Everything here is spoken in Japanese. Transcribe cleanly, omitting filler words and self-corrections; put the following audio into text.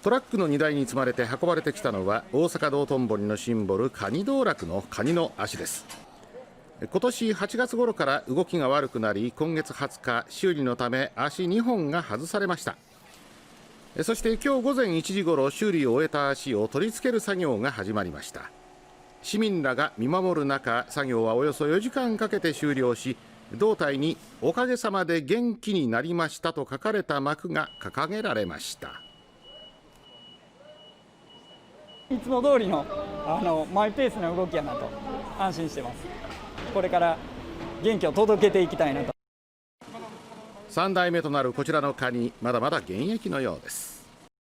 トラックの荷台に積まれて運ばれてきたのは大阪道頓堀のシンボルカニ道楽のカニの足です。今年8月頃から動きが悪くなり、今月20日修理のため足2本が外されました。そして今日午前1時頃、修理を終えた足を取り付ける作業が始まりました。市民らが見守る中、作業はおよそ4時間かけて終了し、胴体におかげさまで元気になりましたと書かれた幕が掲げられました。いつも通りのマイペースな動きやなと安心してます。これから元気を届けていきたいなと。3代目となるこちらのカニ、まだまだ現役のようです。